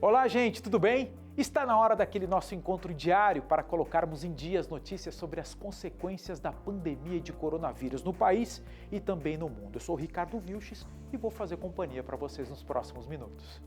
Olá, gente, tudo bem? Está na hora daquele nosso encontro diário para colocarmos em dia as notícias sobre as consequências da pandemia de coronavírus no país e também no mundo. Eu sou o Ricardo Vilches e vou fazer companhia para vocês nos próximos minutos.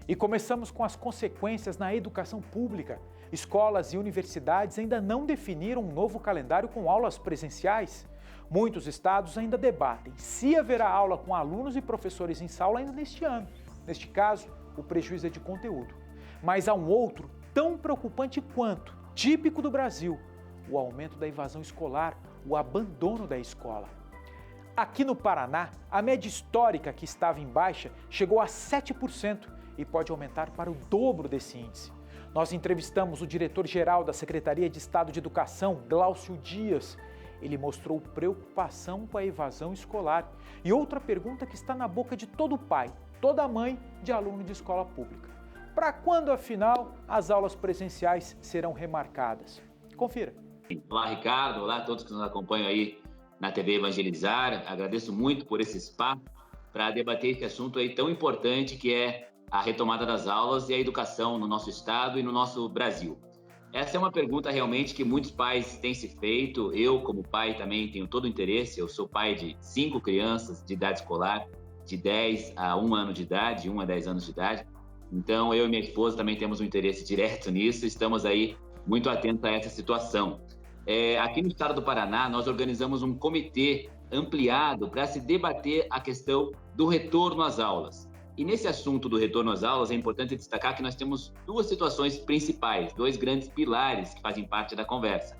E começamos com as consequências na educação pública. Escolas e universidades ainda não definiram um novo calendário com aulas presenciais. Muitos estados ainda debatem se haverá aula com alunos e professores em sala ainda neste ano. Neste caso, o prejuízo é de conteúdo. Mas há um outro tão preocupante quanto, típico do Brasil, o aumento da evasão escolar, o abandono da escola. Aqui no Paraná, a média histórica que estava em baixa chegou a 7% e pode aumentar para o dobro desse índice. Nós entrevistamos o diretor-geral da Secretaria de Estado de Educação, Glaucio Dias. Ele mostrou preocupação com a evasão escolar. E outra pergunta que está na boca de todo pai, toda mãe de aluno de escola pública. Para quando, afinal, as aulas presenciais serão remarcadas? Confira. Olá, Ricardo. Olá a todos que nos acompanham aí na TV Evangelizar. Agradeço muito por esse espaço para debater esse assunto aí tão importante que é a retomada das aulas e a educação no nosso estado e no nosso Brasil. Essa é uma pergunta realmente que muitos pais têm se feito. Eu, como pai, também tenho todo o interesse. Eu sou pai de 5 crianças de idade escolar, de 10 a 1 ano de idade, 1 a 10 anos de idade. Então, eu e minha esposa também temos um interesse direto nisso, estamos aí muito atentos a essa situação. Aqui no estado do Paraná, nós organizamos um comitê ampliado para se debater a questão do retorno às aulas. E nesse assunto do retorno às aulas, é importante destacar que nós temos 2 situações principais, 2 grandes pilares que fazem parte da conversa.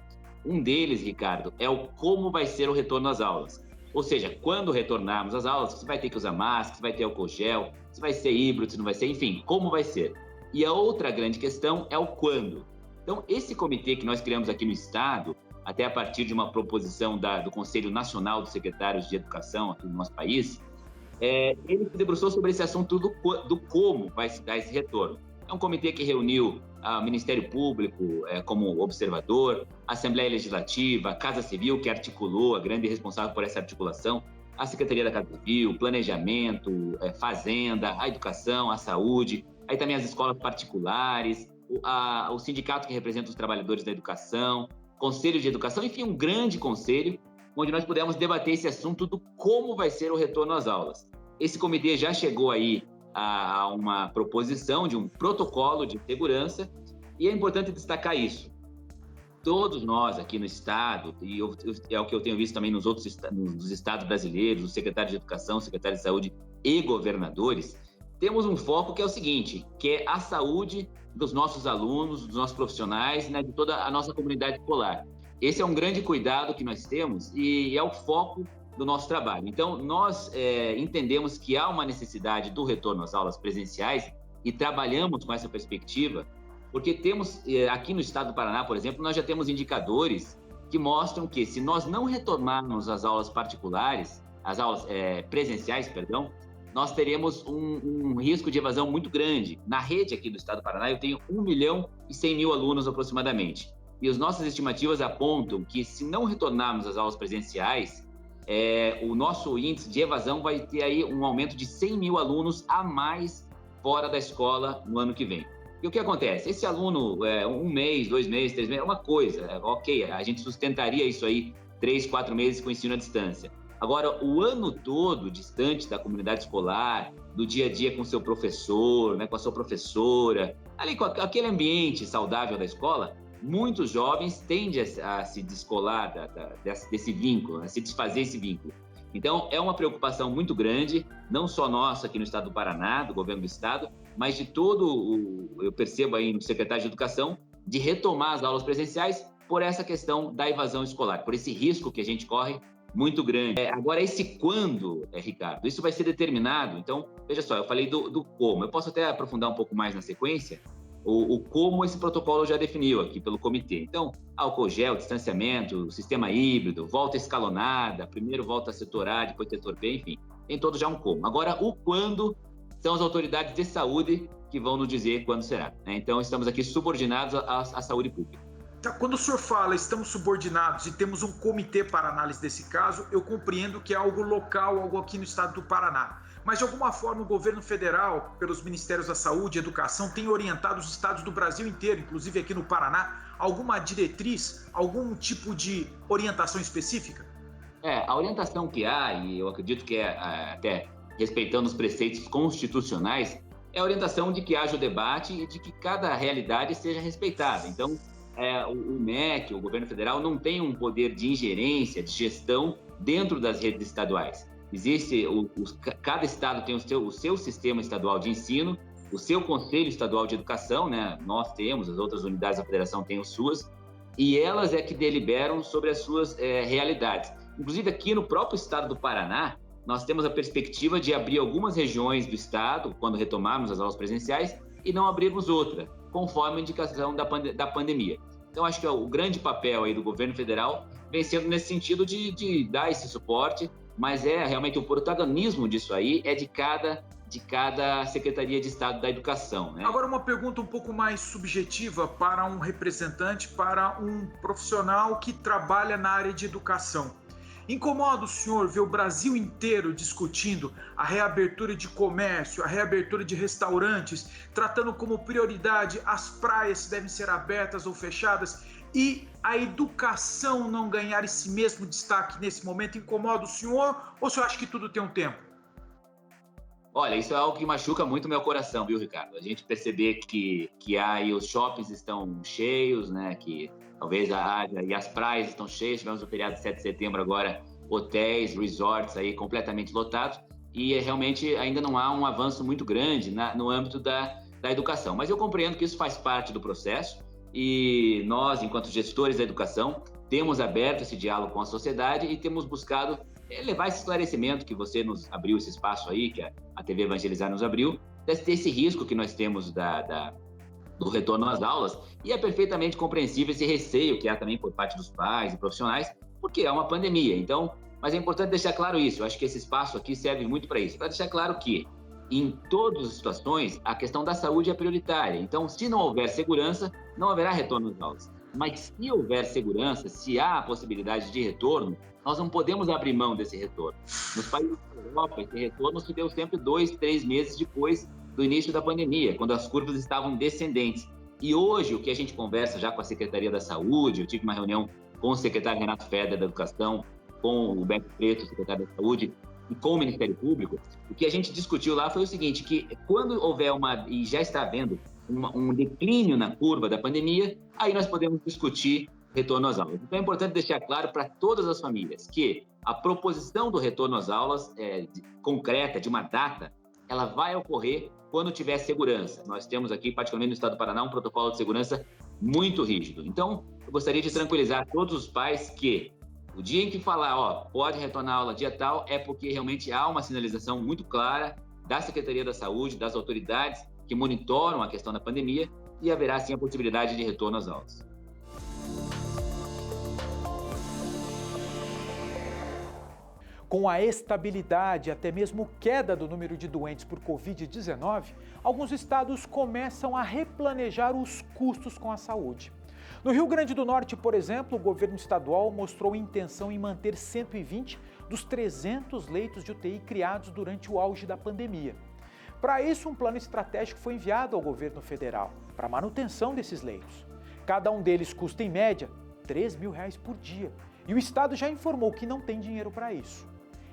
Um deles, Ricardo, é o como vai ser o retorno às aulas. Ou seja, quando retornarmos às aulas, você vai ter que usar máscara, você vai ter álcool gel, se vai ser híbrido, se não vai ser, enfim, como vai ser. E a outra grande questão é o quando. Então, esse comitê que nós criamos aqui no Estado, até a partir de uma proposição do Conselho Nacional dos Secretários de Educação aqui no nosso país, ele se debruçou sobre esse assunto do como vai se dar esse retorno. É um comitê que reuniu o Ministério Público como observador, a Assembleia Legislativa, a Casa Civil, que articulou, a grande responsável por essa articulação, a Secretaria da Casa Civil, Planejamento, Fazenda, a Educação, a Saúde, aí também as escolas particulares, o sindicato que representa os trabalhadores da educação, Conselho de Educação, enfim, um grande conselho, onde nós pudemos debater esse assunto do como vai ser o retorno às aulas. Esse comitê já chegou aí a uma proposição de um protocolo de segurança, e é importante destacar isso. Todos nós aqui no Estado, e é o que eu tenho visto também nos estados brasileiros, os secretários de Educação, secretários de Saúde e governadores, temos um foco que é o seguinte, que é a saúde dos nossos alunos, dos nossos profissionais, né, de toda a nossa comunidade escolar. Esse é um grande cuidado que nós temos e é o foco do nosso trabalho. Então, nós entendemos que há uma necessidade do retorno às aulas presenciais e trabalhamos com essa perspectiva, porque temos, aqui no estado do Paraná, por exemplo, nós já temos indicadores que mostram que se nós não retornarmos às aulas particulares, às aulas presenciais, perdão, nós teremos um risco de evasão muito grande. Na rede aqui do estado do Paraná, eu tenho 1.100.000 alunos aproximadamente. E as nossas estimativas apontam que se não retornarmos às aulas presenciais, o nosso índice de evasão vai ter aí um aumento de 100.000 alunos a mais fora da escola no ano que vem. E o que acontece? Esse aluno, 1 mês, 2 meses, 3 meses, é uma coisa, ok, a gente sustentaria isso aí 3, 4 meses com ensino à distância. Agora, o ano todo distante da comunidade escolar, do dia a dia com seu professor, né, com a sua professora, ali com aquele ambiente saudável da escola, muitos jovens tendem a se descolar desse vínculo, a se desfazer esse vínculo. Então, é uma preocupação muito grande, não só nossa aqui no estado do Paraná, do governo do estado, mas de eu percebo aí no secretário de Educação, de retomar as aulas presenciais por essa questão da evasão escolar, por esse risco que a gente corre muito grande. Agora, esse quando, Ricardo, isso vai ser determinado. Então, veja só, eu falei do como. Eu posso até aprofundar um pouco mais na sequência, o como esse protocolo já definiu aqui pelo comitê. Então, álcool gel, distanciamento, sistema híbrido, volta escalonada, primeiro volta setor A, depois setor B, enfim, tem todo já um como. Agora, o quando são as autoridades de saúde que vão nos dizer quando será, né? Então, estamos aqui subordinados à saúde pública. Quando o senhor fala estamos subordinados e temos um comitê para análise desse caso, eu compreendo que é algo local, algo aqui no estado do Paraná. Mas, de alguma forma, o governo federal, pelos Ministérios da Saúde e Educação, tem orientado os estados do Brasil inteiro, inclusive aqui no Paraná, alguma diretriz, algum tipo de orientação específica? A orientação que há, e eu acredito que até respeitando os preceitos constitucionais, é a orientação de que haja o debate e de que cada realidade seja respeitada. Então, o MEC, o governo federal, não tem um poder de ingerência, de gestão dentro das redes estaduais. Cada estado tem o seu sistema estadual de ensino, o seu Conselho Estadual de Educação, né? Nós temos, as outras unidades da federação têm as suas, e elas é que deliberam sobre as suas realidades. Inclusive, aqui no próprio estado do Paraná, nós temos a perspectiva de abrir algumas regiões do estado, quando retomarmos as aulas presenciais, e não abrirmos outra, conforme a indicação da pandemia. Então, acho que o grande papel aí do governo federal vem sendo nesse sentido de dar esse suporte, mas realmente o protagonismo disso aí é de cada Secretaria de Estado da Educação, né? Agora, uma pergunta um pouco mais subjetiva para um representante, para um profissional que trabalha na área de educação. Incomoda o senhor ver o Brasil inteiro discutindo a reabertura de comércio, a reabertura de restaurantes, tratando como prioridade as praias se devem ser abertas ou fechadas, e a educação não ganhar esse mesmo destaque nesse momento? Incomoda o senhor ou o senhor acha que tudo tem um tempo? Olha, isso é algo que machuca muito meu coração, viu, Ricardo? A gente perceber que aí os shoppings estão cheios, né? Que talvez e as praias estão cheias. Tivemos o feriado de 7 de setembro agora, hotéis, resorts aí completamente lotados. E realmente ainda não há um avanço muito grande no âmbito da educação. Mas eu compreendo que isso faz parte do processo e nós, enquanto gestores da educação, temos aberto esse diálogo com a sociedade e temos buscado levar esse esclarecimento que você nos abriu esse espaço aí, que a TV Evangelizar nos abriu, desse risco que nós temos do retorno às aulas, e é perfeitamente compreensível esse receio que há também por parte dos pais e profissionais, porque é uma pandemia. Então, mas é importante deixar claro isso, eu acho que esse espaço aqui serve muito para isso, para deixar claro que em todas as situações a questão da saúde é prioritária. Então, se não houver segurança, não haverá retorno às aulas. Mas se houver segurança, se há a possibilidade de retorno, nós não podemos abrir mão desse retorno. Nos países da Europa, esse retorno se deu sempre 2, 3 meses depois do início da pandemia, quando as curvas estavam descendentes. E hoje, o que a gente conversa já com a Secretaria da Saúde, eu tive uma reunião com o secretário Renato Feder da Educação, com o Beto Preto, secretário da Saúde, e com o Ministério Público, o que a gente discutiu lá foi o seguinte, que quando houver e já está havendo um declínio na curva da pandemia, aí nós podemos discutir retorno às aulas. Então é importante deixar claro para todas as famílias que a proposição do retorno às aulas concreta, de uma data, ela vai ocorrer quando tiver segurança. Nós temos aqui, particularmente no estado do Paraná, um protocolo de segurança muito rígido. Então, eu gostaria de tranquilizar todos os pais que o dia em que falar, pode retornar a aula dia tal, é porque realmente há uma sinalização muito clara da Secretaria da Saúde, das autoridades que monitoram a questão da pandemia, e haverá sim a possibilidade de retorno às aulas. Com a estabilidade e até mesmo queda do número de doentes por Covid-19, alguns estados começam a replanejar os custos com a saúde. No Rio Grande do Norte, por exemplo, o governo estadual mostrou intenção em manter 120 dos 300 leitos de UTI criados durante o auge da pandemia. Para isso, um plano estratégico foi enviado ao governo federal para a manutenção desses leitos. Cada um deles custa, em média, R$ 3.000 por dia. E o estado já informou que não tem dinheiro para isso.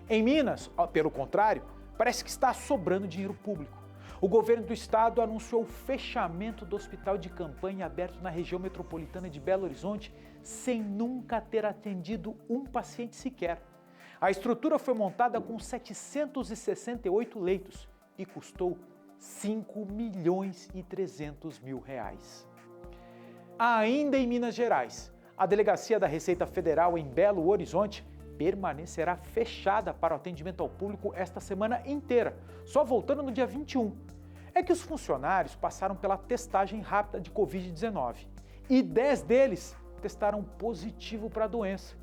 Em Minas, pelo contrário, parece que está sobrando dinheiro público. O governo do estado anunciou o fechamento do hospital de campanha aberto na região metropolitana de Belo Horizonte sem nunca ter atendido um paciente sequer. A estrutura foi montada com 768 leitos e custou R$ 5.300.000. Ainda em Minas Gerais, a Delegacia da Receita Federal em Belo Horizonte permanecerá fechada para o atendimento ao público esta semana inteira, só voltando no dia 21. É que os funcionários passaram pela testagem rápida de Covid-19 e 10 deles testaram positivo para a doença.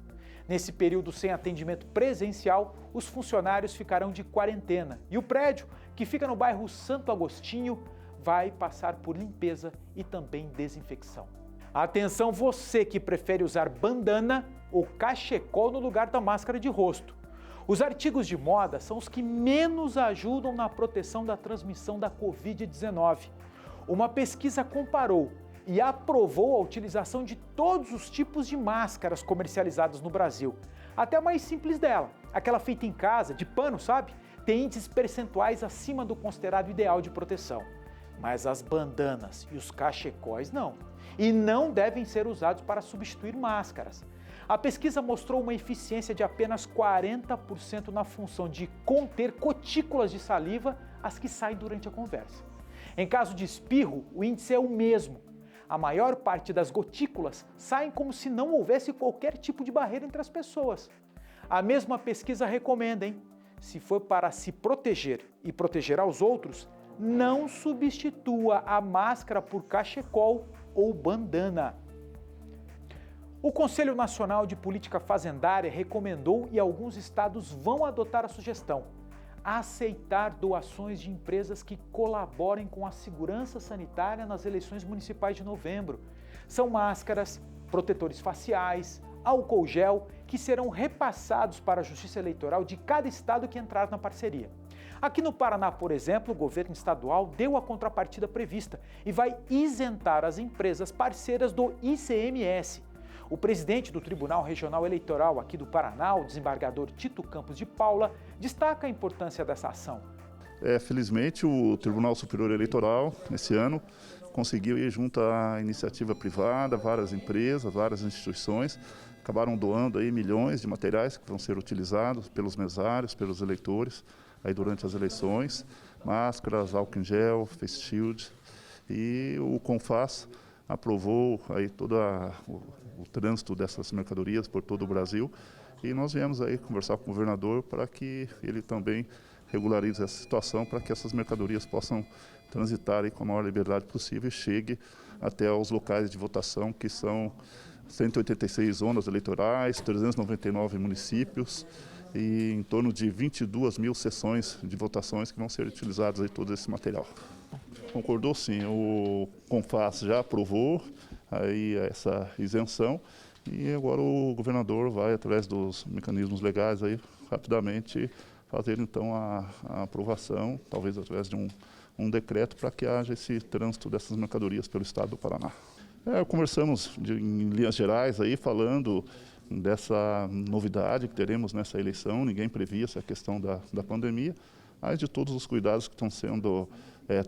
Nesse período sem atendimento presencial, os funcionários ficarão de quarentena e o prédio, que fica no bairro Santo Agostinho, vai passar por limpeza e também desinfecção. Atenção você que prefere usar bandana ou cachecol no lugar da máscara de rosto. Os artigos de moda são os que menos ajudam na proteção da transmissão da Covid-19. Uma pesquisa comparou e aprovou a utilização de todos os tipos de máscaras comercializadas no Brasil. Até a mais simples dela, aquela feita em casa, de pano, sabe? Tem índices percentuais acima do considerado ideal de proteção. Mas as bandanas e os cachecóis não. E não devem ser usados para substituir máscaras. A pesquisa mostrou uma eficiência de apenas 40% na função de conter gotículas de saliva, as que saem durante a conversa. Em caso de espirro, o índice é o mesmo. A maior parte das gotículas saem como se não houvesse qualquer tipo de barreira entre as pessoas. A mesma pesquisa recomenda, se for para se proteger e proteger aos outros, não substitua a máscara por cachecol ou bandana. O Conselho Nacional de Política Fazendária recomendou e alguns estados vão adotar a sugestão: aceitar doações de empresas que colaborem com a segurança sanitária nas eleições municipais de novembro. São máscaras, protetores faciais, álcool gel, que serão repassados para a Justiça Eleitoral de cada estado que entrar na parceria. Aqui no Paraná, por exemplo, o governo estadual deu a contrapartida prevista e vai isentar as empresas parceiras do ICMS. O presidente do Tribunal Regional Eleitoral aqui do Paraná, o desembargador Tito Campos de Paula, destaca a importância dessa ação. Felizmente, o Tribunal Superior Eleitoral, nesse ano, conseguiu ir junto à iniciativa privada, várias empresas, várias instituições, acabaram doando aí milhões de materiais que vão ser utilizados pelos mesários, pelos eleitores, aí durante as eleições, máscaras, álcool em gel, face shield, e o CONFAS aprovou aí todo o trânsito dessas mercadorias por todo o Brasil, e nós viemos aí conversar com o governador para que ele também regularize essa situação, para que essas mercadorias possam transitar aí com a maior liberdade possível e chegue até os locais de votação, que são 186 zonas eleitorais, 399 municípios e em torno de 22 mil sessões de votações que vão ser utilizadas aí todo esse material. Concordou sim, o CONFAS já aprovou aí essa isenção e agora o governador vai, através dos mecanismos legais, aí, rapidamente fazer então a aprovação, talvez através de um decreto, para que haja esse trânsito dessas mercadorias pelo estado do Paraná. Conversamos em linhas gerais aí, falando dessa novidade que teremos nessa eleição. Ninguém previa essa questão da pandemia, mas de todos os cuidados que estão sendo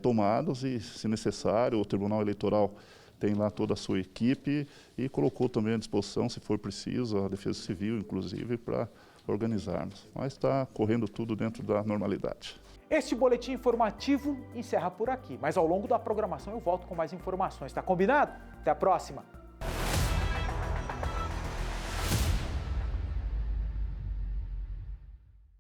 tomados, e, se necessário, o Tribunal Eleitoral tem lá toda a sua equipe e colocou também à disposição, se for preciso, a Defesa Civil, inclusive, para organizarmos. Mas está correndo tudo dentro da normalidade. Este boletim informativo encerra por aqui, mas ao longo da programação eu volto com mais informações. Tá combinado? Até a próxima!